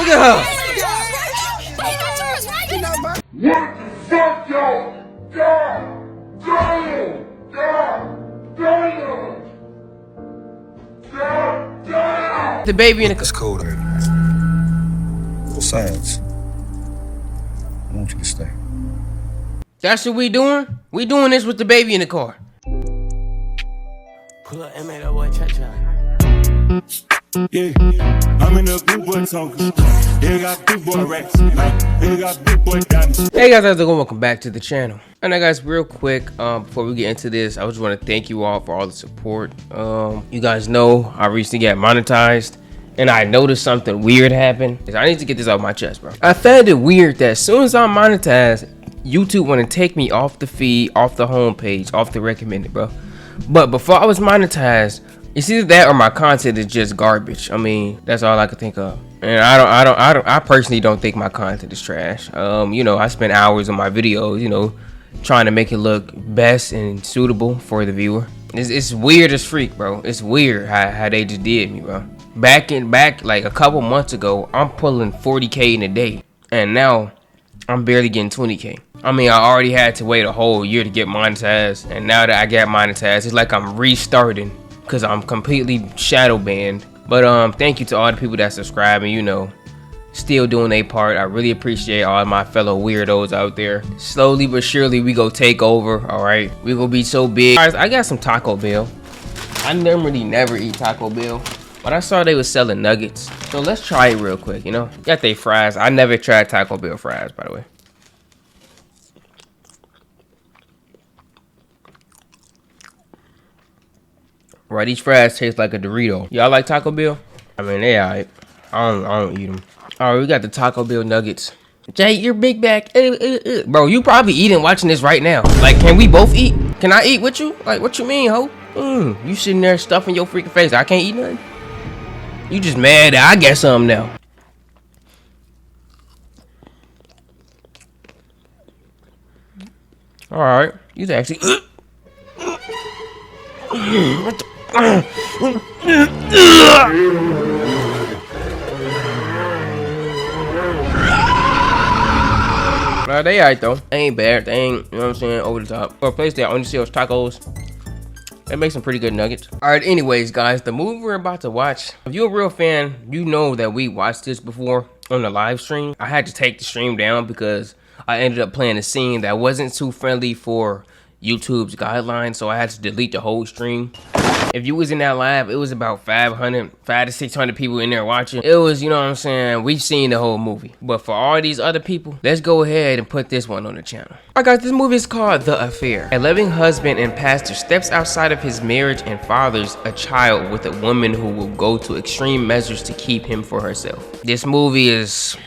at her. What the fuck, y'all? God damn! God damn! God damn! The baby in the It's cold already. Besides, I want you to stay. That's what we doing? We doing this with the baby in the car. Pull up and make that boy cha-cha. Yeah, I'm in the big boy talking. Yeah, got big boy racks. Yeah, got big boy diamonds. Hey guys, how's it going? Welcome back to the channel. And now guys, real quick, before we get into this, I just want to thank you all for all the support. You guys know I recently got monetized, and I noticed something weird happened. I need to get this off my chest, bro. I found it weird that as soon as I'm monetized, YouTube want to take me off the feed, off the homepage, off the recommended, bro. But before I was monetized, it's either that or my content is just garbage. I mean, that's all I could think of. And I personally don't think my content is trash. You know, I spend hours on my videos, you know, trying to make it look best and suitable for the viewer. It's weird as freak, bro. It's weird how they just did me, bro. Back like a couple months ago, I'm pulling 40K in a day, and now I'm barely getting 20K. I mean, I already had to wait a whole year to get monetized, and now that I got monetized, it's like I'm restarting because I'm completely shadow banned. But thank you to all the people that subscribe and, you know, still doing their part. I really appreciate all my fellow weirdos out there. Slowly but surely we go take over. All right, we gonna be so big. Guys, I got some Taco Bell. I normally never eat Taco Bell, but I saw they was selling nuggets, so let's try it real quick. You know, got they fries. I never tried Taco Bell fries, by the way. Right, these fries taste like a Dorito. Y'all like Taco Bell? I mean, they alright. I don't eat them. All right, we got the Taco Bell nuggets. Jay, you're big back. Bro, you probably eating watching this right now. Like, can we both eat? Can I eat with you? Like, what you mean, ho? You sitting there stuffing your freaking face. I can't eat nothing? You just mad that I get some now. All right, you actually. What the? Nah, they alright though. They ain't bad. They ain't, you know what I'm saying, over the top. For a place that only sells tacos, they make some pretty good nuggets. Alright, anyways, guys, the movie we're about to watch, if you're a real fan, you know that we watched this before on the live stream. I had to take the stream down because I ended up playing a scene that wasn't too friendly for YouTube's guidelines, so I had to delete the whole stream. If you was in that live, it was about 500 to 600 people in there watching. It was, you know what I'm saying, we've seen the whole movie. But for all these other people, let's go ahead and put this one on the channel. Alright guys, this movie is called The Affair. A loving husband and pastor steps outside of his marriage and fathers a child with a woman who will go to extreme measures to keep him for herself. This movie is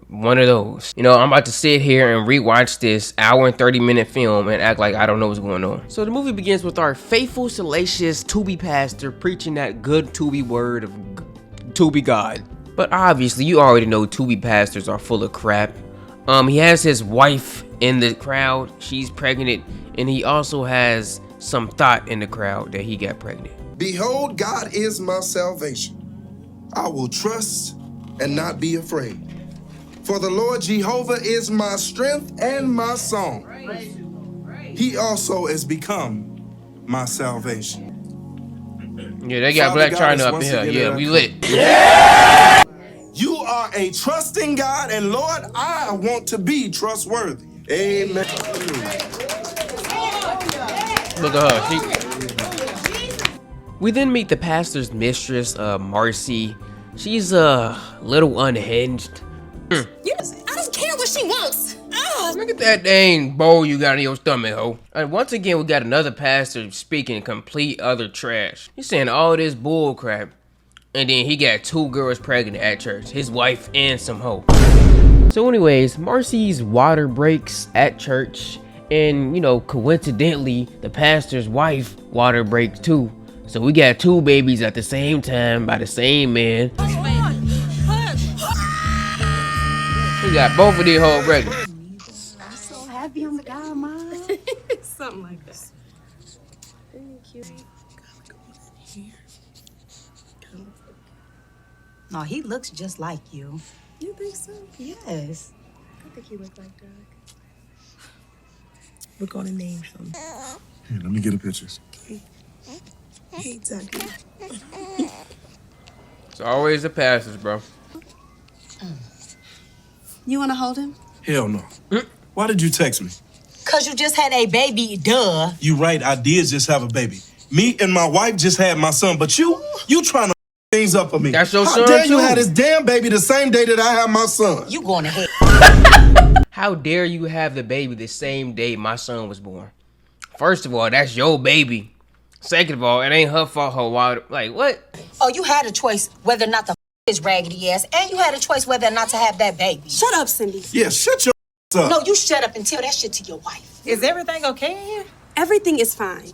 one of those. You know, I'm about to sit here and rewatch this hour and 30-minute film and act like I don't know what's going on. So the movie begins with our faithful, salacious to-be pastor preaching that good to-be word of to-be God. But obviously, you already know to-be pastors are full of crap. He has his wife in the crowd. She's pregnant. And he also has some thought in the crowd that he got pregnant. Behold, God is my salvation. I will trust and not be afraid. For the Lord Jehovah is my strength and my song. He also has become my salvation. Yeah, they got Father Black China God, up in here. Yeah, we lit. Yeah! You are a trusting God, and Lord, I want to be trustworthy. Amen. Look at her. We then meet the pastor's mistress, Marcy. She's a little unhinged. I don't care what she wants. Look at that dang bowl you got in your stomach, ho. And once again, we got another pastor speaking complete other trash. He's saying all this bull crap, and then he got 2 girls pregnant at church, his wife and some hoe. So anyways, Marcy's water breaks at church, and you know, coincidentally, the pastor's wife water breaks too. So we got 2 babies at the same time by the same man. We got both of these whole pregnant. I'm so happy I'm the guy, Mom. Something like that. Thank you. No, he looks just like you. You think so? Yes. I think he looked like Doug. We're gonna name him. Here, let me get the pictures. Hey, Dougie. It's always the pastors, bro. You want to hold him? Hell no. Why did you text me? Cause you just had a baby, duh. You right, I did just have a baby. Me and my wife just had my son, but you trying to things up for me. That's your How son, dare you too. have this damn baby the same day that I have my son? You going to hell. How dare you have the baby the same day my son was born? First of all, that's your baby. Second of all, it ain't her fault. Her wild, like what? Oh, you had a choice whether or not to his raggedy ass, and you had a choice whether or not to have that baby. Shut up, Cindy. Yeah, shut your up. No, you shut up and tell that shit to your wife. Is everything okay in here? Everything is fine.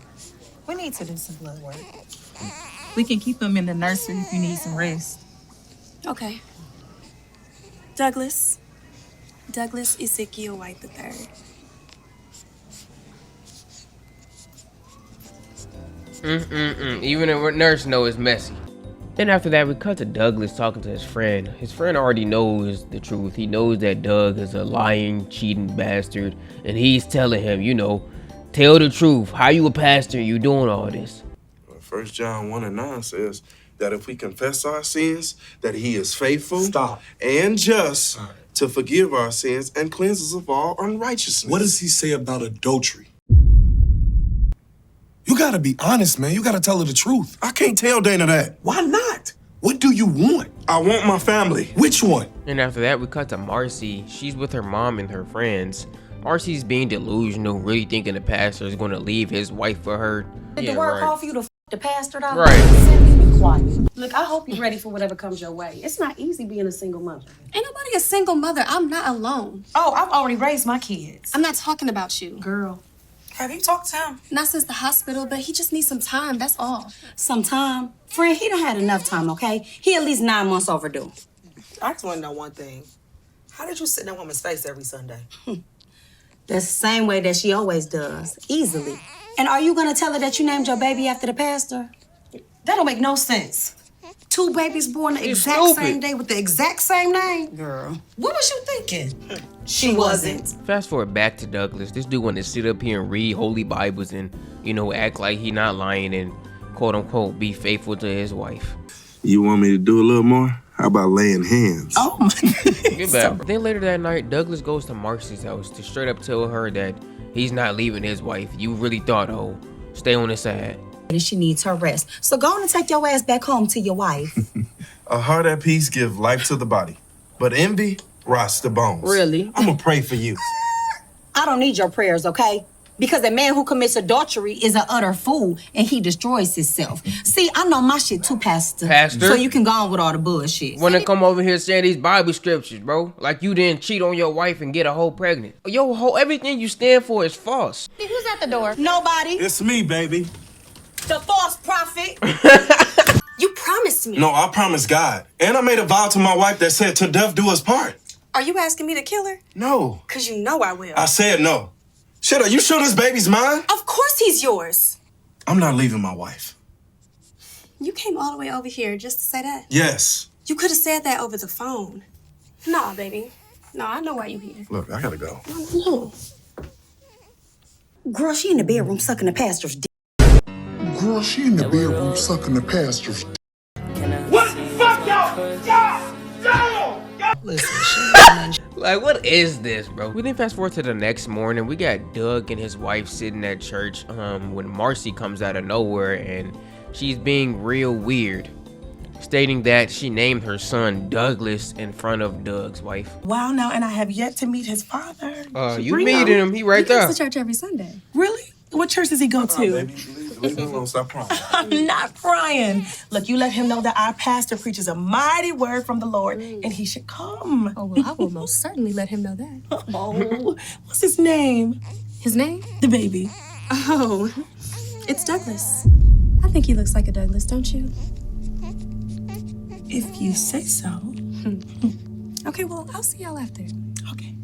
We need to do some blood work. We can keep him in the nursery if you need some rest. Okay. Douglas Ezekiel White III. Even a nurse knows it's messy. Then after that, we cut to Douglas talking to his friend. His friend already knows the truth. He knows that Doug is a lying, cheating bastard. And he's telling him, you know, tell the truth. How you a pastor? You doing all this? 1 John 1:9 says that if we confess our sins, that he is faithful and just to forgive our sins and cleanse us of all unrighteousness. What does he say about adultery? You gotta be honest, man. You gotta tell her the truth. I can't tell Dana that. Why not? What do you want? I want my family. Which one? And after that, we cut to Marcy. She's with her mom and her friends. Marcy's being delusional, really thinking the pastor is going to leave his wife for her. Did the word call for you to the pastor though? Right. Cindy, be quiet. Look, I hope you're ready for whatever comes your way. It's not easy being a single mother. Ain't nobody a single mother. I'm not alone. Oh, I've already raised my kids. I'm not talking about you. Girl, Have you talked to him? Not since the hospital, but he just needs some time, that's all. Sometime. Friend, he done had enough time, okay? He at least 9 months overdue. I just want to know one thing. How did you sit in that woman's face every Sunday? That's the same way that she always does. Easily. And are you gonna tell her that you named your baby after the pastor? that don't make no sense. 2 babies born the It's exact stupid. same day with the exact same name? Girl. What was you thinking? She wasn't. Fast forward back to Douglas. This dude wanted to sit up here and read holy Bibles and, you know, act like he not lying and quote unquote be faithful to his wife. You want me to do a little more? How about laying hands? Oh my Get back. Then later that night, Douglas goes to Marcy's house to straight up tell her that he's not leaving his wife. You really thought, oh, stay on his side. She needs her rest. So go on and take your ass back home to your wife. A heart at peace give life to the body, but envy rots the bones. Really? I'm gonna pray for you. I don't need your prayers, okay? Because a man who commits adultery is an utter fool and he destroys himself. See, I know my shit too, Pastor. Pastor? So you can go on with all the bullshit. Wanna come over here saying these Bible scriptures, bro? Like you didn't cheat on your wife and get a whole pregnant. Everything you stand for is false. Who's at the door? Nobody. It's me, baby. The false prophet. You promised me. No, I promised God. And I made a vow to my wife that said, to death do us part. Are you asking me to kill her? No. Because you know I will. I said no. Shit, are you sure this baby's mine? Of course he's yours. I'm not leaving my wife. You came all the way over here just to say that? Yes. You could have said that over the phone. Nah, baby. No, I know why you here. Look, I gotta go. No. Girl, she in the bedroom sucking the pastor's dick. Girl, she in the bedroom sucking the pastor's dick. What the fuck, y'all? Like, what is this, bro? We then fast forward to the next morning. We got Doug and his wife sitting at church when Marcy comes out of nowhere and she's being real weird, stating that she named her son Douglas in front of Doug's wife. Wow, now, and I have yet to meet his father. You meeting him? He right there. He goes to church every Sunday. Really? What church does he go to? Baby, leave me alone. Stop crying. I'm not crying. Look, you let him know that our pastor preaches a mighty word from the Lord, and he should come. Oh, well, I will most certainly let him know that. Oh, what's his name? His name? The baby. Oh, it's Douglas. I think he looks like a Douglas, don't you? If you say so. Okay, well, I'll see y'all after. Okay.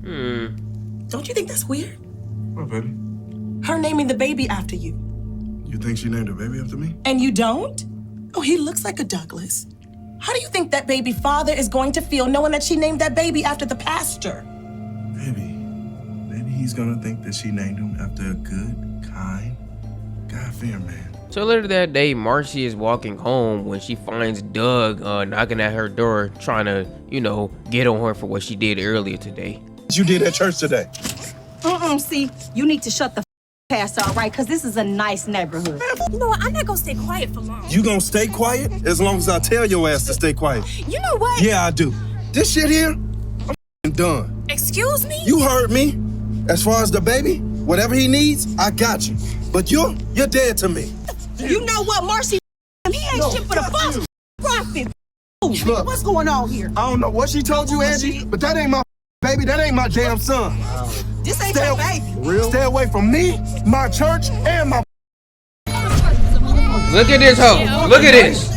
Hmm. Don't you think that's weird? Oh, baby. Her naming the baby after you. You think she named her baby after me? And you don't? Oh, he looks like a Douglas. How do you think that baby father is going to feel knowing that she named that baby after the pastor? Maybe he's gonna think that she named him after a good, kind, God-fearing man. So later that day, Marcy is walking home when she finds Doug knocking at her door, trying to, get on her for what she did earlier today. What you did at church today? See, you need to shut the pastor, all right? Because this is a nice neighborhood. You know what? I'm not gonna stay quiet for long. You gonna stay quiet as long as I tell your ass to stay quiet? You know what? Yeah, I do. This shit here, I'm done. Excuse me? You heard me. As far as the baby, whatever he needs, I got you. But you're dead to me. You know what, Marcy? He ain't shit for the false prophet. Look, What's going on here? I don't know what she told you, Angie, but that ain't my baby. That ain't my damn son. This ain't your baby. Stay away from me, my church, and my... Look at this hoe. Look at this.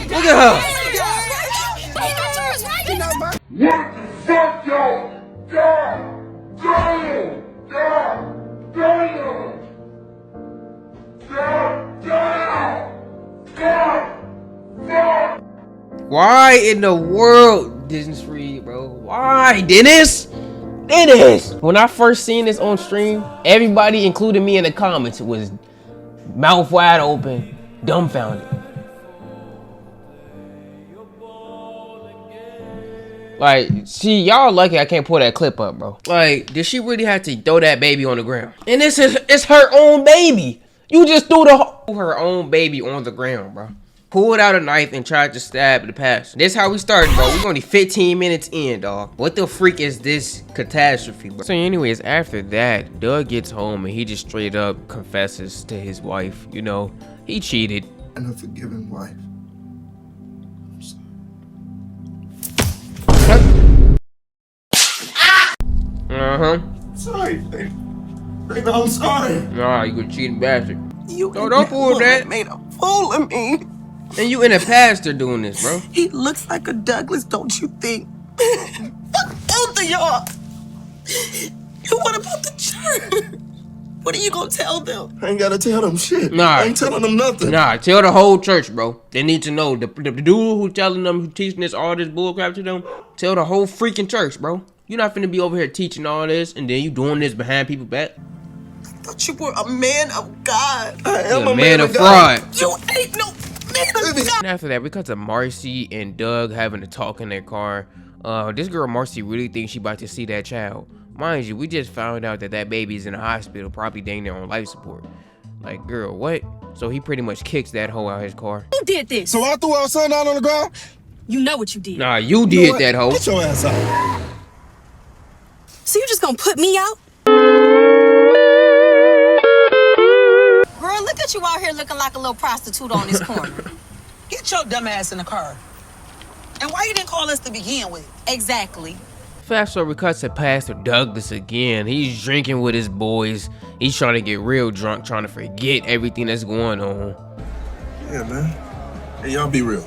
Look at her. What the fuck, y'all? God damn! God damn! God damn! God damn! Why in the world, Disney's free, bro? Why, Dennis? Dennis! When I first seen this on stream, everybody, including me in the comments, was mouth wide open, dumbfounded. Like, see, y'all lucky I can't pull that clip up, bro. Like, did she really have to throw that baby on the ground? And it's her own baby. You just threw her own baby on the ground, bro. Pulled out a knife and tried to stab the pastor. This how we started, bro. We're only 15 minutes in, dog. What the freak is this catastrophe, bro? So anyways, after that, Doug gets home and he just straight up confesses to his wife. He cheated. And a forgiving wife. Sorry, baby. Baby, I'm sorry. Nah, you a cheating bastard. Don't pull that. Made a fool of me. And you and a pastor doing this, bro. He looks like a Douglas, don't you think? Fuck both of y'all. And what about the church? What are you gonna tell them? I ain't gotta tell them shit. Nah. I ain't telling them nothing. Nah, tell the whole church, bro. They need to know. The dude who telling them, who teaching all this bullcrap to them, tell the whole freaking church, bro. You're not finna be over here teaching all this and then you doing this behind people's back. I thought you were a man of God. I am a man of God. fraud. You ain't no man of God. And after that, because of Marcy and Doug having to talk in their car, this girl Marcy really thinks she about to see that child. Mind you, we just found out that baby's in the hospital, probably dang near on life support. Like, girl, what? So he pretty much kicks that hoe out of his car. Who did this? So I threw our son out on the ground? You know what you did. Nah, you did that hoe. Get your ass out. So you just gonna put me out? Girl, look at you out here looking like a little prostitute on this corner. Get your dumb ass in the car. And why you didn't call us to begin with? Exactly. Fast forward, we cut to Pastor Douglas again. He's drinking with his boys. He's trying to get real drunk, trying to forget everything that's going on. Yeah, man. Hey, y'all be real.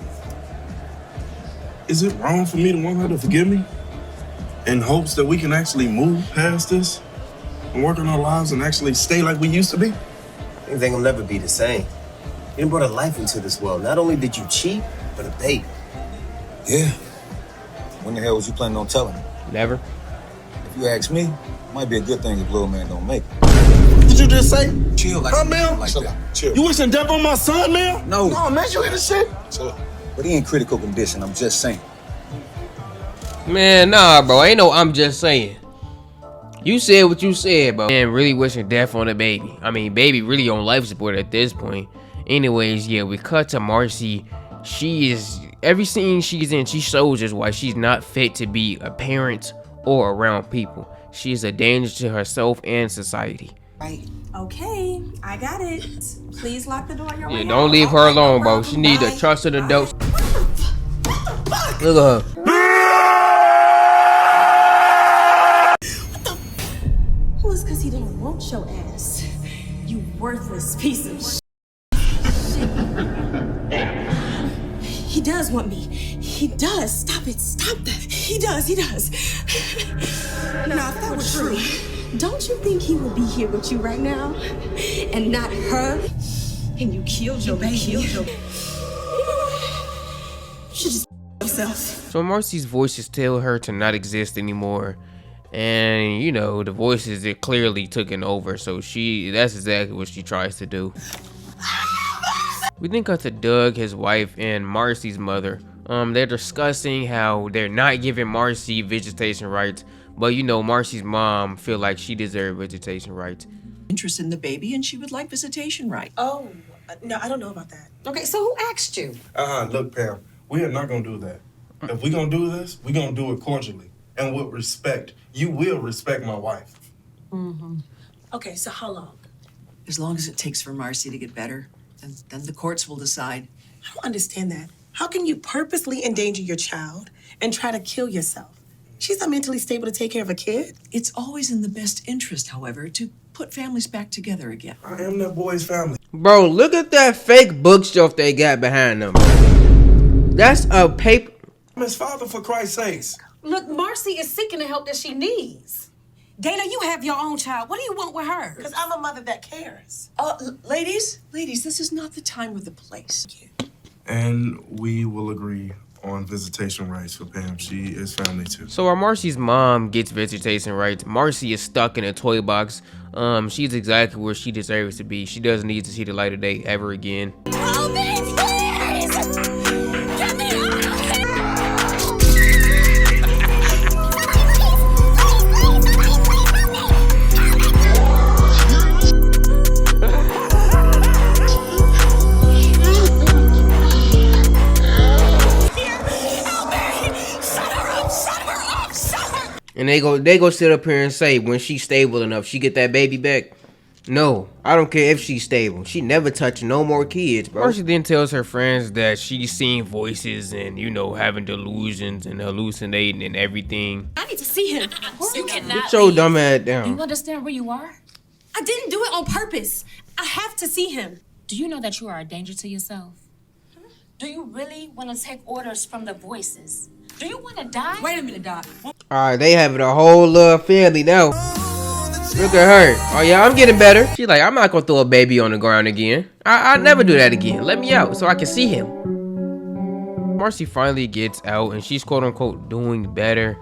Is it wrong for me to want her to forgive me? In hopes that we can actually move past this and work on our lives and actually stay like we used to be? Anything will never be the same. You brought a life into this world. Not only did you cheat, but a baby. Yeah. When the hell was you planning on telling me? Never. If you ask me, it might be a good thing if little man don't make it. Did you just say? Chill like Huh, man? like that. Chill. You wishing death on my son, man? No. No, man, you hear this shit? Chill. But he in critical condition, I'm just saying. Man, nah, bro. Ain't no I'm just saying. You said what you said, bro. Man, really wishing death on the baby. I mean, baby really on life support at this point. Anyways, yeah, we cut to Marcy. She is, every scene she's in, she shows us why she's not fit to be a parent or around people. She is a danger to herself and society. Right. Okay, I got it. Please lock the door on your way Yeah, don't leave her alone, bro. She need a trusted adult. Look at her. Well, it's because he didn't want your ass. You worthless piece of shit. He does want me. He does. Stop it. Stop that. He does. Now, if that were true, Don't you think he would be here with you right now? And not her? And you killed your baby. You should just yourself. So Marcy's voices tell her to not exist anymore. And you know, the voices it clearly taken over, so that's exactly what she tries to do. We then cut to Doug, his wife, and Marcy's mother. They're discussing how they're not giving Marcy visitation rights, but you know, Marcy's mom feel like she deserves visitation rights. Interest in the baby, and she would like visitation rights. Oh, no, I don't know about that. Okay, so who asked you? Look, Pam, we are not gonna do that. If we gonna do this, we gonna do it cordially and with respect. You will respect my wife. Mm-hmm. Okay, so how long? As long as it takes for Marcy to get better, and then the courts will decide. I don't understand that. How can you purposely endanger your child and try to kill yourself? She's not mentally stable to take care of a kid. It's always in the best interest, however, to put families back together again. I am that boy's family. Bro, look at that fake bookshelf they got behind them. That's a paper. I'm his father, for Christ's sakes. Look, Marcy is seeking the help that she needs. Dana, you have your own child. What do you want with her? Because I'm a mother that cares. Ladies, this is not the time or the place. And we will agree on visitation rights for Pam. She is family too. So while Marcy's mom gets visitation rights, Marcy is stuck in a toy box. She's exactly where she deserves to be. She doesn't need to see the light of day ever again. Oh, please! Get me out of here! And they go sit up here and say when she's stable enough, she get that baby back. No, I don't care if she's stable. She never touch no more kids, bro. Marcy then tells her friends that she's seeing voices and, you know, having delusions and hallucinating and everything. I need to see him. You cannot. Get your dumb ass Do down. you understand where you are? I didn't do it on purpose. I have to see him. Do you know that you are a danger to yourself? Do you really want to take orders from the voices? Do you want to die? Wait a minute, Doc. Alright, they having a whole family now. Look at her. Oh yeah, I'm getting better. She's like, I'm not gonna throw a baby on the ground again. I'll never do that again. Let me out so I can see him. Marcy finally gets out and she's quote unquote doing better.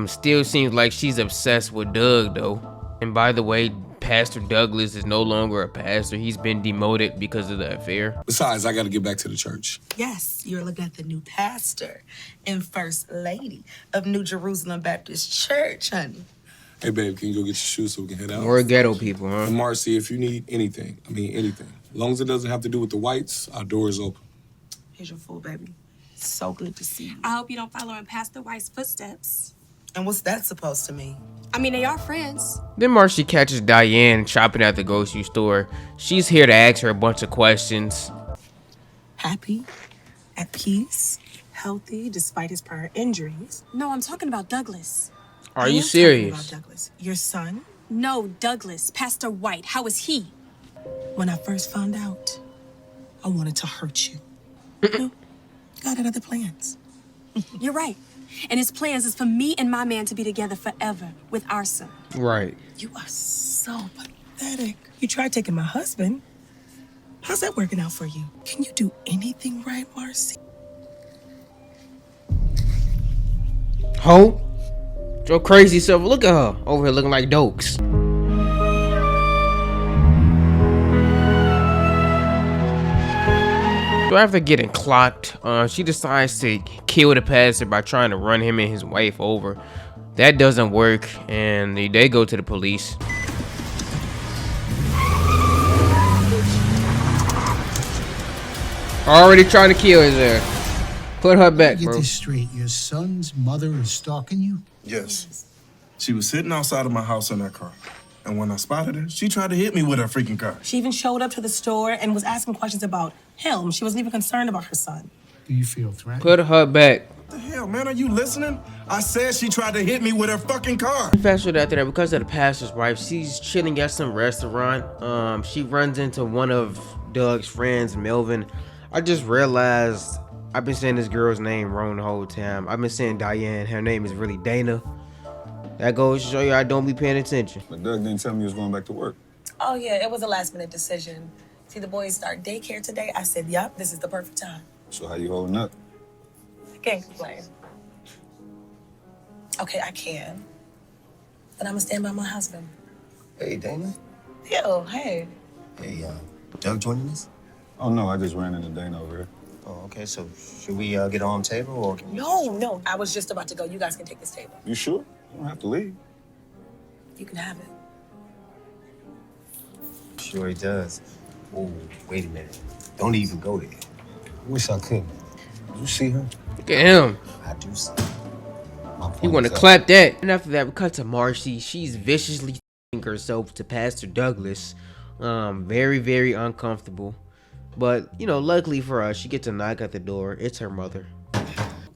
Still seems like she's obsessed with Doug though. And by the way, Pastor Douglas is no longer a pastor. He's been demoted because of the affair. Besides, I gotta get back to the church. Yes, you're looking at the new pastor and first lady of New Jerusalem Baptist Church, honey. Hey, babe, can you go get your shoes so we can head out? We're ghetto people, huh? And Marcy, if you need anything, anything. As long as it doesn't have to do with the whites, our door is open. Here's your food, baby. So good to see you. I hope you don't follow in Pastor White's footsteps. And what's that supposed to mean? I mean, they are friends. Then Marcy catches Diane shopping at the grocery store. She's here to ask her a bunch of questions. Happy, at peace, healthy, despite his prior injuries. No, I'm talking about Douglas. Are I you am serious? talking about Douglas, your son. No, Douglas, Pastor White. How is he? When I first found out, I wanted to hurt you. No, God had other plans. You're right. And his plans is for me and my man to be together forever with our son. Right. You are so pathetic. You tried taking my husband. How's that working out for you? Can you do anything right, Marcy? Ho? Your crazy self. Look at her over here looking like dokes. So after getting clocked, she decides to kill the pastor by trying to run him and his wife over. That doesn't work, and they go to the police. Already trying to kill his ass. Put her back, Get bro. this straight. Your son's mother is stalking you? Yes. She was sitting outside of my house in her car. And when I spotted her, she tried to hit me with her freaking car. She even showed up to the store and was asking questions about him. She wasn't even concerned about her son. Do you feel threatened? Put her back. What the hell, man? Are you listening? I said she tried to hit me with her fucking car. Fast forward after that, because of the pastor's wife, she's chilling at some restaurant. She runs into one of Doug's friends, Melvin. I just realized I've been saying this girl's name wrong the whole time. I've been saying Diane. Her name is really Dana. That goes to show you I don't be paying attention. But Doug didn't tell me he was going back to work. Oh, yeah, it was a last-minute decision. See, the boys start daycare today. I said, yup, this is the perfect time. So how you holding up? I can't complain. Okay, I can. But I'm gonna stand by my husband. Hey, Dana. Yo, hey. Hey, Doug joining us? Oh, no, I just ran into Dana over here. Oh, okay. So should we get on table or? No. I was just about to go. You guys can take this table. You sure? You don't have to leave. You can have it. Sure he does. Oh, wait a minute. Don't even go there. Wish I could. Did you see her? Look at him. I do see. He want to clap that. And after that, we cut to Marcy. She's viciously herself to Pastor Douglas. Very, very uncomfortable. But, you know, luckily for us, she gets a knock at the door. It's her mother.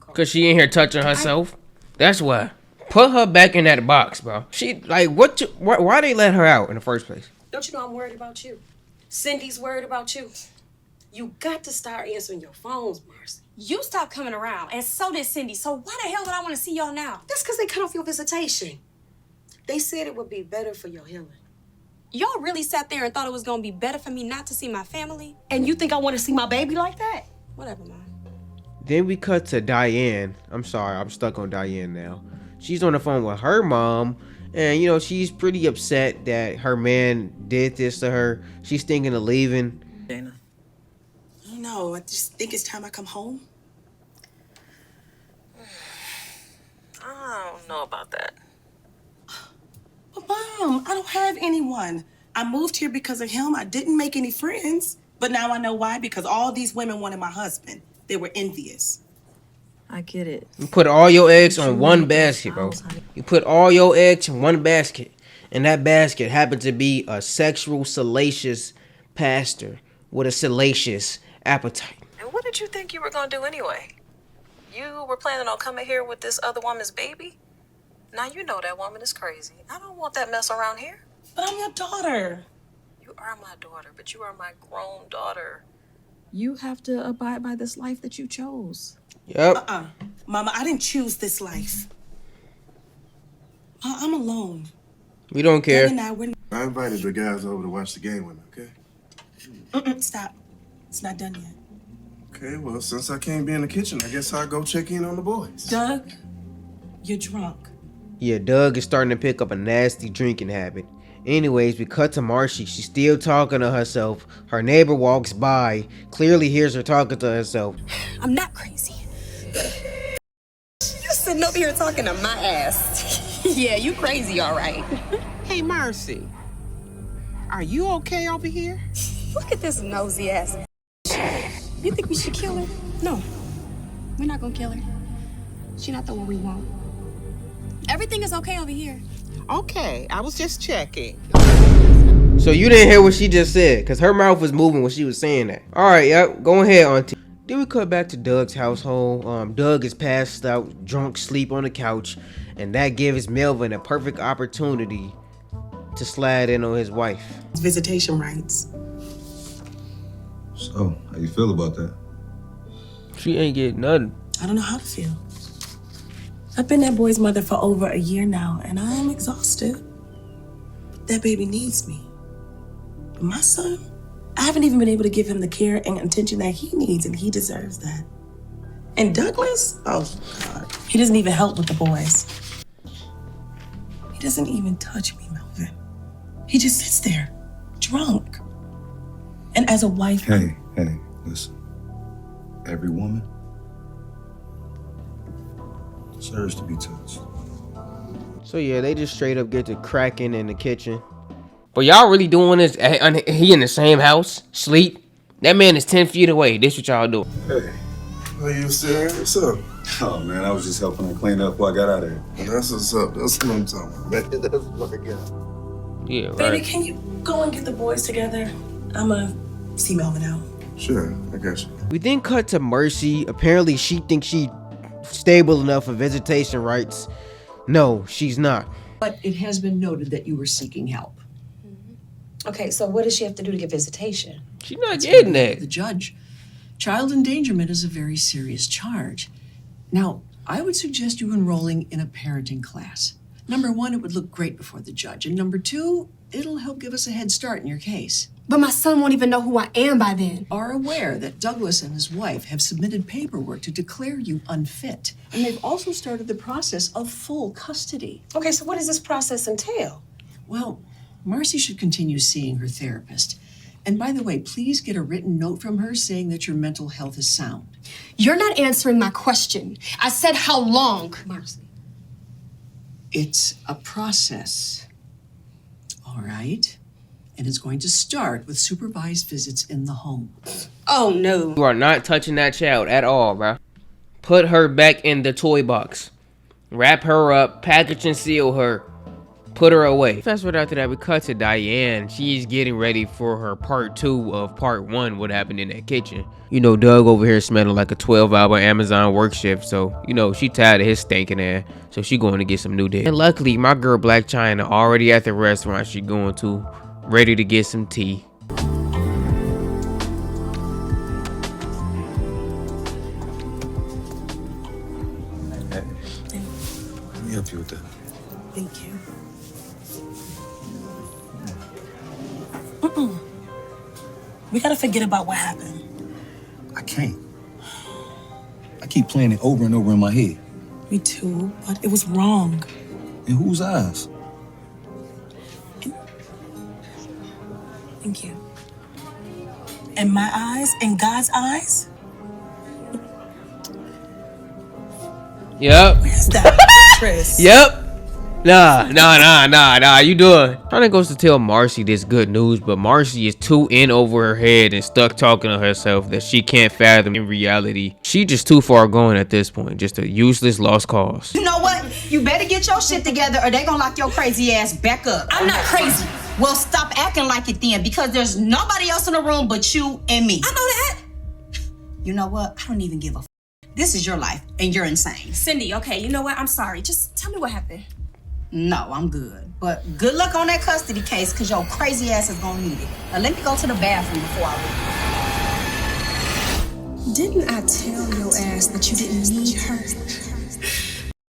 Because she in here touching herself. That's why. Put her back in that box, bro. She, like, why they let her out in the first place? Don't you know I'm worried about you? Cindy's worried about you. You got to start answering your phones, Marcy. You stopped coming around, and so did Cindy. So why the hell would I want to see y'all now? That's because they cut off your visitation. They said it would be better for your healing. Y'all really sat there and thought it was going to be better for me not to see my family? And you think I want to see my baby like that? Whatever, Mom. Then we cut to Diane. I'm sorry, I'm stuck on Diane now. She's on the phone with her mom. And, you know, she's pretty upset that her man did this to her. She's thinking of leaving. Dana. I don't know. I just think it's time I come home. I don't know about that. But, Mom, I don't have anyone. I moved here because of him. I didn't make any friends. But now I know why. Because all these women wanted my husband. They were envious. I get it. You put all your eggs on one basket, bro. You put all your eggs in one basket. And that basket happened to be a sexual, salacious pastor with a salacious appetite. And what did you think you were going to do anyway? You were planning on coming here with this other woman's baby? Now you know that woman is crazy. I don't want that mess around here. But I'm your daughter. You are my daughter, but you are my grown daughter. You have to abide by this life that you chose. Yep. Mama, I didn't choose this life. I'm alone. We don't care. I invited the guys over to watch the game with me, okay? Stop. It's not done yet. Okay, well, since I can't be in the kitchen, I guess I'll go check in on the boys. Doug, you're drunk. Yeah, Doug is starting to pick up a nasty drinking habit. Anyways, we cut to Marcy. She's still talking to herself. Her neighbor walks by, clearly hears her talking to herself. I'm not crazy. You're sitting over here talking to my ass. Yeah, you crazy, all right. Hey, Marcy. Are you okay over here? Look at this nosy ass. You think we should kill her? No. We're not gonna kill her. She's not the one we want. Everything is okay over here. Okay, I was just checking. So you didn't hear what she just said, because her mouth was moving when she was saying that. Alright, yep, go ahead, auntie. Then we cut back to Doug's household. Doug is passed out, drunk, sleep on the couch, and that gives Melvin a perfect opportunity to slide in on his wife. Visitation rights. So, how you feel about that? She ain't getting nothing. I don't know how to feel. I've been that boy's mother for over a year now, and I am exhausted. That baby needs me. But my son, I haven't even been able to give him the care and attention that he needs, and he deserves that. And Douglas, oh God, he doesn't even help with the boys. He doesn't even touch me, Melvin. He just sits there, drunk. And as a wife... Hey, listen. Every woman deserves to be touched. So yeah, they just straight up get to cracking in the kitchen. But y'all really doing this? He in the same house? Sleep? That man is 10 feet away. This what y'all doing? Hey, are you serious? What's up? Oh, man, I was just helping her clean up before I got out of here. And that's what's up. That's what I'm talking about. That's what I get. Yeah, right. Baby, can you go and get the boys together? I'ma see Melvin out. Sure, I got you. We then cut to Mercy. Apparently she thinks she's stable enough for visitation rights. No, she's not. But it has been noted that you were seeking help. Okay, so what does she have to do to get visitation? She's not getting that. The judge. Child endangerment is a very serious charge. Now, I would suggest you enrolling in a parenting class. Number one, it would look great before the judge. And number two, it'll help give us a head start in your case. But my son won't even know who I am by then. Are aware that Douglas and his wife have submitted paperwork to declare you unfit. And they've also started the process of full custody. Okay, so what does this process entail? Well, Marcy should continue seeing her therapist. And by the way, please get a written note from her saying that your mental health is sound. You're not answering my question. I said how long? Marcy. It's a process. All right? And it's going to start with supervised visits in the home. Oh, no. You are not touching that child at all, bro. Put her back in the toy box. Wrap her up, package and seal her. Put her away. Fast forward after that, we cut to Diane. She's getting ready for her part 2 of part 1, what happened in that kitchen. You know, Doug over here smelling like a 12-hour Amazon work shift. So, you know, she tired of his stinking ass. So she going to get some new dick. And luckily, my girl Black China already at the restaurant she going to, ready to get some tea. Let me help you with that. Thank you. We gotta forget about what happened. I can't. I keep playing it over and over in my head. Me too, but it was wrong. In whose eyes? Thank you. In my eyes, in God's eyes. Yep. Where's that, Chris? Yep. Nah. You doing? China goes to tell Marcy this good news, but Marcy is too in over her head and stuck talking to herself that she can't fathom in reality. She just too far gone at this point. Just a useless lost cause. You know what? You better get your shit together or they gonna lock your crazy ass back up. I'm not crazy. Well, stop acting like it then, because there's nobody else in the room but you and me. I know that. You know what? I don't even give a f. This is your life, and you're insane. Cindy, okay, you know what? I'm sorry. Just tell me what happened. No, I'm good. But good luck on that custody case, because your crazy ass is gonna need it. Now, let me go to the bathroom before I leave. Didn't I tell your ass that you didn't need her?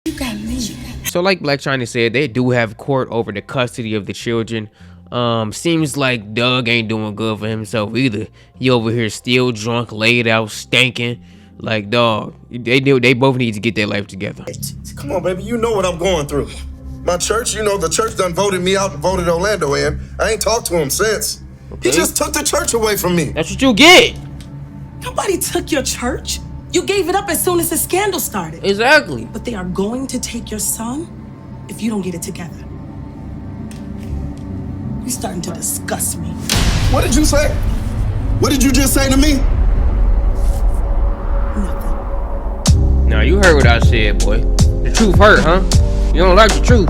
You got me. So like Black China said, they do have court over the custody of the children. Seems like Doug ain't doing good for himself either. He over here still drunk, laid out, stinking. Like, dog, they both need to get their life together. Come on, baby, you know what I'm going through. My church, you know, the church done voted me out and voted Orlando in. I ain't talked to him since. Okay. He just took the church away from me. That's what you get. Nobody took your church. You gave it up as soon as the scandal started. Exactly. But they are going to take your son if you don't get it together. You're starting to disgust me. What did you say? What did you just say to me? Nah, you heard what I said, boy. The truth hurt, huh? You don't like the truth.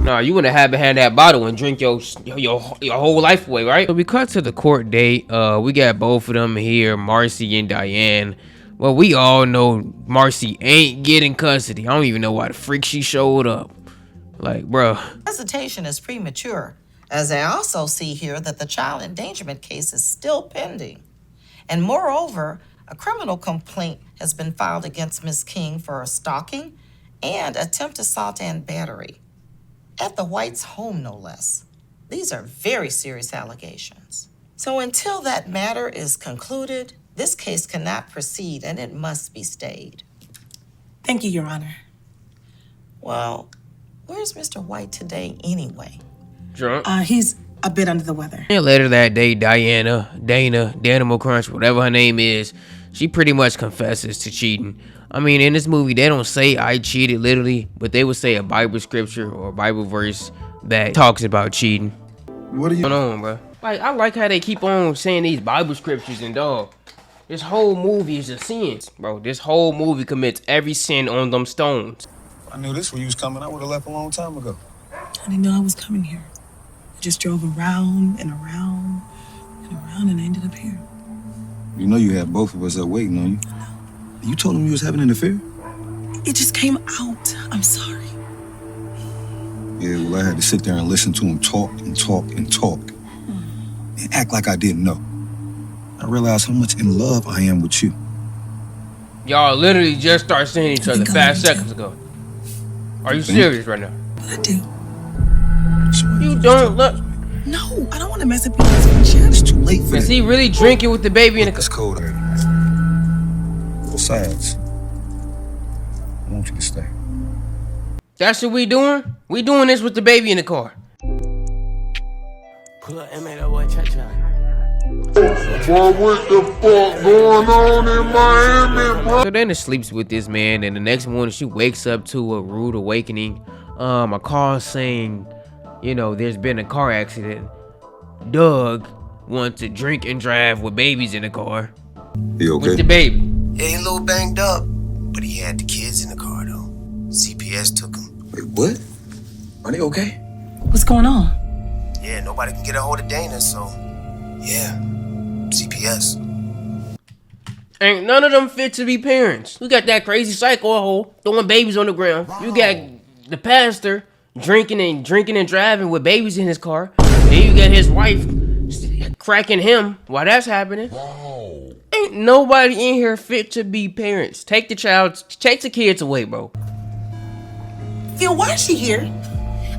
Nah, you wanna have behind that bottle and drink your whole life away, right? So we cut to the court date. We got both of them here, Marcy and Diane. Well, we all know Marcy ain't getting custody. I don't even know why the freak she showed up. Like, bruh. Hesitation is premature, as I also see here that the child endangerment case is still pending. And moreover, a criminal complaint has been filed against Ms. King for stalking and attempt assault and battery at the White's home, no less. These are very serious allegations. So until that matter is concluded, this case cannot proceed and it must be stayed. Thank you, Your Honor. Well, where's Mr. White today anyway? Drunk. He's a bit under the weather. And later that day, Dana Crunch, whatever her name is, she pretty much confesses to cheating. I mean, in this movie, they don't say I cheated literally, but they would say a Bible scripture or a Bible verse that talks about cheating. What are you going on, bro? Like, I like how they keep on saying these Bible scriptures, and dog, this whole movie is a sin, bro. This whole movie commits every sin on them stones. I knew this when you was coming. I would have left a long time ago. I didn't know I was coming here. I just drove around and around and around, and I ended up here. You know you had both of us up waiting on you. You told him you was having an affair? It just came out. I'm sorry. Yeah, well, I had to sit there and listen to him talk and talk and talk. And act like I didn't know. I realized how much in love I am with you. Y'all literally just started seeing each other 5 seconds ago. Are you serious right now? What'd I do? You don't look. No, I don't want to mess up your guys' friendship. It's too late for Is that. he really drinking with the baby in the It's cold already. Besides, I want you to stay. That's what we doing? We doing this with the baby in the car. Pull up and make that boy cha-cha. Boy, what the fuck going on in Miami, bro? So Dana sleeps with this man, and the next morning she wakes up to a rude awakening. A call saying, you know, there's been a car accident. Doug wants to drink and drive with babies in the car. He okay? With the baby. Yeah, he a little banged up, but he had the kids in the car though. CPS took him. Wait, what? Are they okay? What's going on? Yeah, nobody can get a hold of Dana, so yeah, CPS. Ain't none of them fit to be parents. We got that crazy psycho hole throwing babies on the ground. You got the pastor drinking and driving with babies in his car. Then you got his wife cracking him while that's happening. Ain't nobody in here fit to be parents. Take the kids away, bro. Phil, why is she here?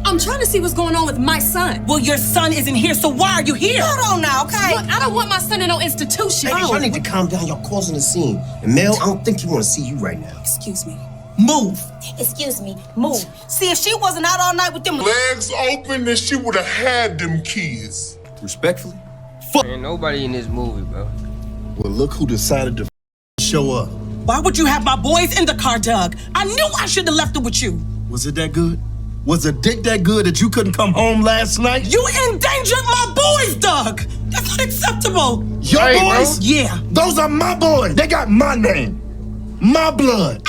I'm trying to see what's going on with my son. Well, your son isn't here, so why are you here? Hold on now, okay? Look, I don't want my son in no institution. Baby, y'all need to calm down. Y'all causing a scene. And Mel, I don't think he want to see you right now. Excuse me. Move. Excuse me, move. See, if she wasn't out all night with them Legs open, then she would have had them kids. Respectfully? Ain't nobody in this movie, bro. Well, look who decided to show up. Why would you have my boys in the car, Doug? I knew I should have left it with you. Was it that good? Was the dick that good that you couldn't come home last night? You endangered my boys, Doug. That's unacceptable. Your Hey, boys? bro. Yeah. Those are my boys. They got my name. My blood.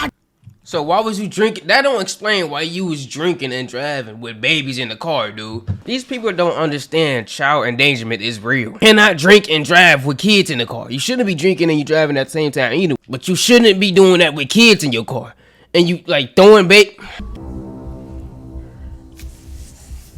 So why was you drinking? That don't explain why you was drinking and driving with babies in the car, dude. These people don't understand child endangerment is real. You cannot drink and drive with kids in the car. You shouldn't be drinking and you driving at the same time either. But you shouldn't be doing that with kids in your car. And you like throwing bait.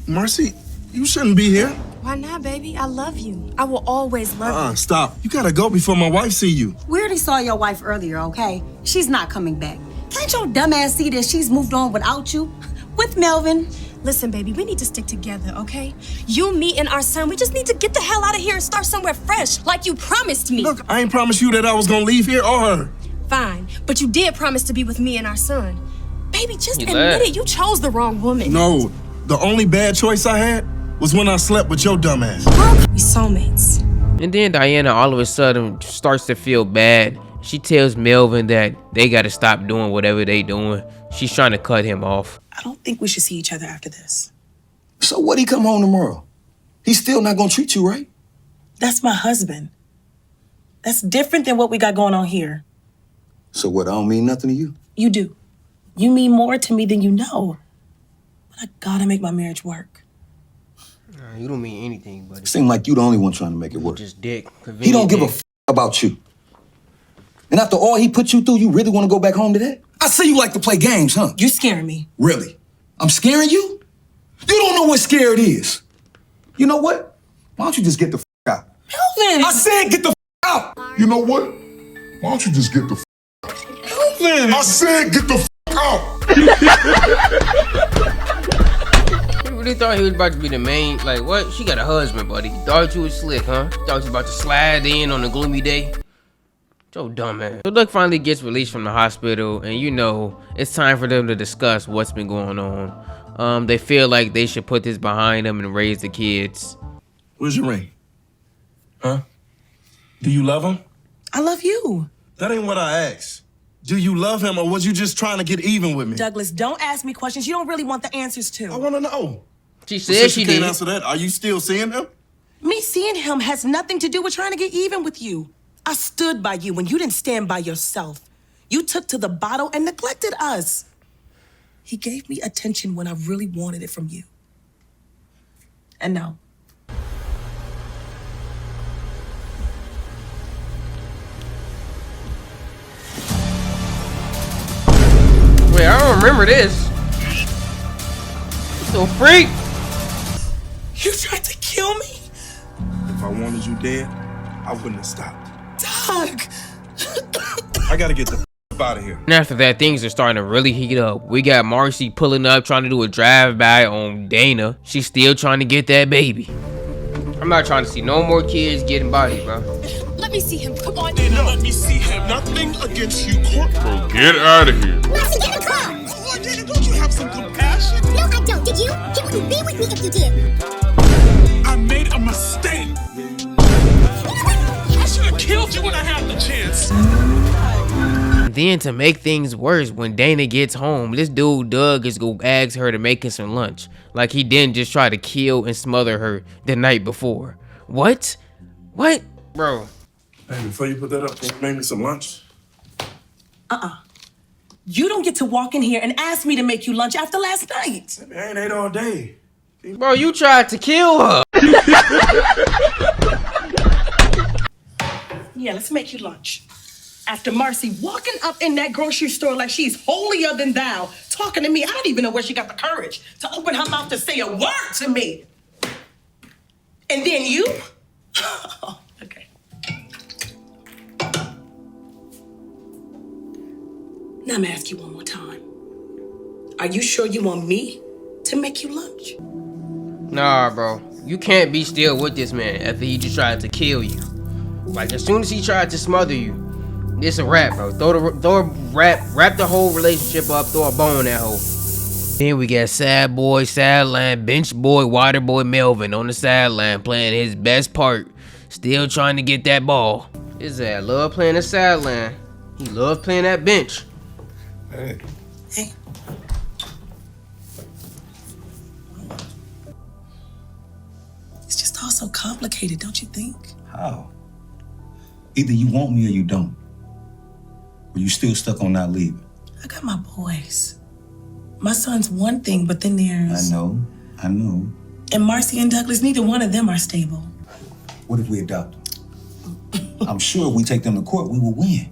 Mercy, you shouldn't be here. Why not, baby? I love you. I will always love you. Stop. You gotta go before my wife see you. We already saw your wife earlier, okay? She's not coming back. Can't your dumb ass see that she's moved on without you? With Melvin? Listen, baby, we need to stick together, okay? You, me, and our son, we just need to get the hell out of here and start somewhere fresh, like you promised me. Look, I ain't promised you that I was gonna leave here or her. Fine, but you did promise to be with me and our son. Baby, just You admit lied. it. You chose the wrong woman. No, the only bad choice I had was when I slept with your dumb ass. We soulmates. And then Diana all of a sudden starts to feel bad. She tells Melvin that they gotta stop doing whatever they doing. She's trying to cut him off. I don't think we should see each other after this. So what? He come home tomorrow? He's still not gonna treat you right? That's my husband. That's different than what we got going on here. So what? I don't mean nothing to you. You do. You mean more to me than you know. But I gotta make my marriage work. You don't mean anything, buddy. It seems like you the only one trying to make it work. Just dick. He don't give a about you. And after all he put you through, you really want to go back home to that? I see you like to play games, huh? You're scaring me. Really? I'm scaring you? You don't know what scared is. You know what? Why don't you just get the out? Melvin! I said get the out! You know what? Why don't you just get the out? Melvin! I said get the out! You really thought he was about to be the main, like what? She got a husband, buddy. Thought you was slick, huh? Thought you was about to slide in on a gloomy day. So dumb, man. So Doug finally gets released from the hospital, and you know, it's time for them to discuss what's been going on. They feel like they should put this behind them and raise the kids. Where's your ring? Huh? Do you love him? I love you. That ain't what I asked. Do you love him or was you just trying to get even with me? Douglas, don't ask me questions you don't really want the answers to. I want to know. She said she can't did. answer that. Are you still seeing him? Me seeing him has nothing to do with trying to get even with you. I stood by you when you didn't stand by yourself. You took to the bottle and neglected us. He gave me attention when I really wanted it from you. And now. Wait, I don't remember this. So freak. You tried to kill me? If I wanted you dead, I wouldn't have stopped. Doug! I gotta get the up out of here. And after that, things are starting to really heat up. We got Marcy pulling up, trying to do a drive-by on Dana. She's still trying to get that baby. I'm not trying to see no more kids getting bodied, bro. Let me see him. Come on. Dana, let me see him. Nothing against you, Courtroom. Get out of here. Marcy, get in the car. Oh, Dana, don't you have some compassion? No, I don't. Did you? He wouldn't be with me if you did. I made a mistake. I should have killed you when I had the chance. Then to make things worse, when Dana gets home, this dude Doug is gonna ask her to make him some lunch. Like he didn't just try to kill and smother her the night before. What? What? Bro. Hey, before you put that up, can you make me some lunch? You don't get to walk in here and ask me to make you lunch after last night. I ain't ate all day. Bro, you tried to kill her. Yeah, let's make you lunch. After Marcy walking up in that grocery store like she's holier than thou, talking to me, I don't even know where she got the courage to open her mouth to say a word to me. And then you? Okay. Now I'm gonna ask you one more time. Are you sure you want me to make you lunch? Nah, bro. You can't be still with this man after he just tried to kill you. Like, as soon as he tried to smother you, it's a wrap, bro. Wrap the whole relationship up, throw a bone in that hole. Then we got sad boy, sideline, bench boy, water boy Melvin on the sideline playing his best part. Still trying to get that ball. His ass love playing the sideline. He love playing that bench. Hey. Hey. It's just all so complicated, don't you think? How? Either you want me or you don't. Or you still stuck on not leaving. I got my boys. My son's one thing, but then there's... I know. And Marcy and Douglas, neither one of them are stable. What if we adopt them? I'm sure if we take them to court, we will win.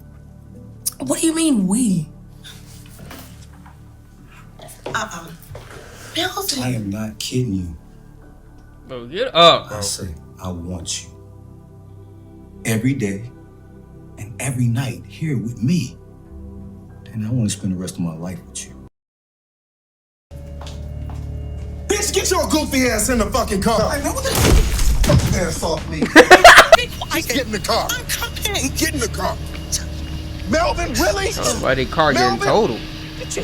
What do you mean, we? Melvin. I am not kidding you. Bro, get up, bro. I say, I want you. Every day and every night here with me. And I want to spend the rest of my life with you. Bitch, get your goofy ass in the fucking car. I know that. Fucking ass off me. Get in the car. I'm coming. Get in the car. Melvin, really? Why they car getting totaled? Get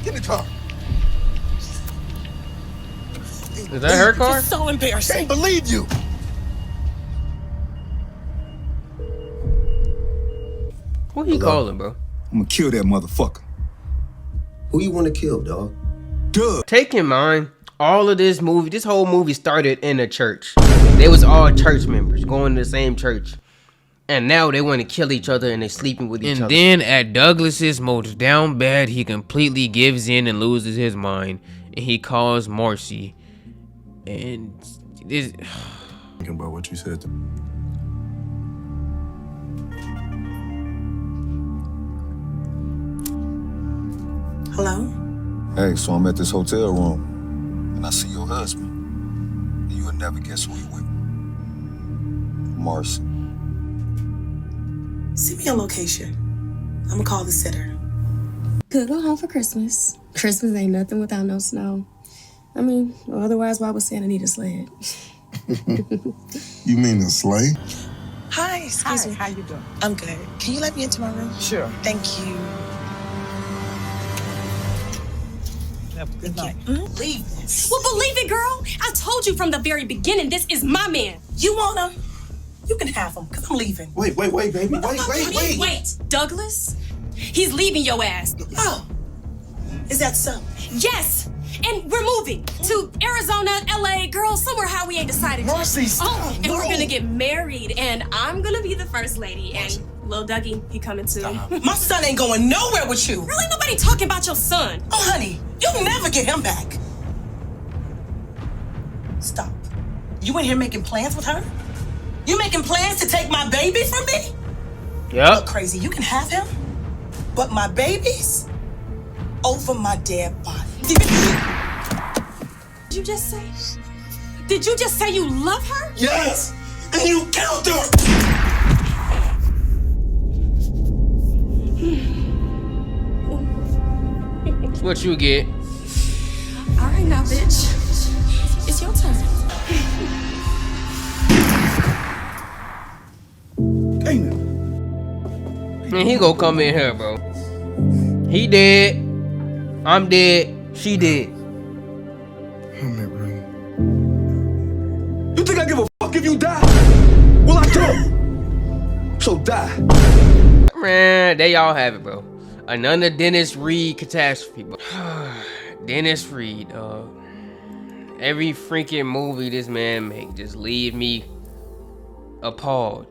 in the car. Is that her car? It's so embarrassing. Can't believe you. Who he calling, bro? I'm gonna kill that motherfucker. Who you want to kill, dog? Doug. Take in mind, all of this whole movie started in a church. They was all church members going to the same church. And now they want to kill each other and they sleeping with each other. And then at Douglas's most down bad, he completely gives in and loses his mind. And he calls Marcy. And this... Thinking about what you said to me. Hello? Hey, so I'm at this hotel room, and I see your husband. And you would never guess who he with. Marcy. Send me a location. I'm gonna call the sitter. Could go home for Christmas. Christmas ain't nothing without no snow. I mean, otherwise, why would Santa need a sled? You mean a sleigh? Hi, excuse me. How you doing? I'm good. Can you let me into my room? Sure. Thank you. Have a good night. Leave this. Well, believe it, girl. I told you from the very beginning, this is my man. You want him? You can have him, because I'm leaving. Wait, baby. Wait. Wait, Douglas? He's leaving your ass. Oh, is that so? Yes, and we're moving to Arizona, LA, girl, somewhere how we ain't decided. Marcy, Oh, stop, and we're no. gonna get married, and I'm gonna be the first lady, and Lil Dougie, he coming too. My son ain't going nowhere with you. Really, nobody talking about your son. Oh, honey, you'll never get him back. Stop. You in here making plans with her? You making plans to take my baby from me? Yep. Look, crazy, you can have him, but my baby's over my dead body. Did you just say? Did you just say you love her? Yes, and you killed her. What you get? All right now, bitch. It's your turn. And he gonna come in here, bro. He dead. I'm dead. She dead. You think I give a fuck if you die? Well, I don't. So die. Man, they all have it, bro. Another Dennis Reed catastrophe, bro. Dennis Reed, dog. Every freaking movie this man make just leave me appalled.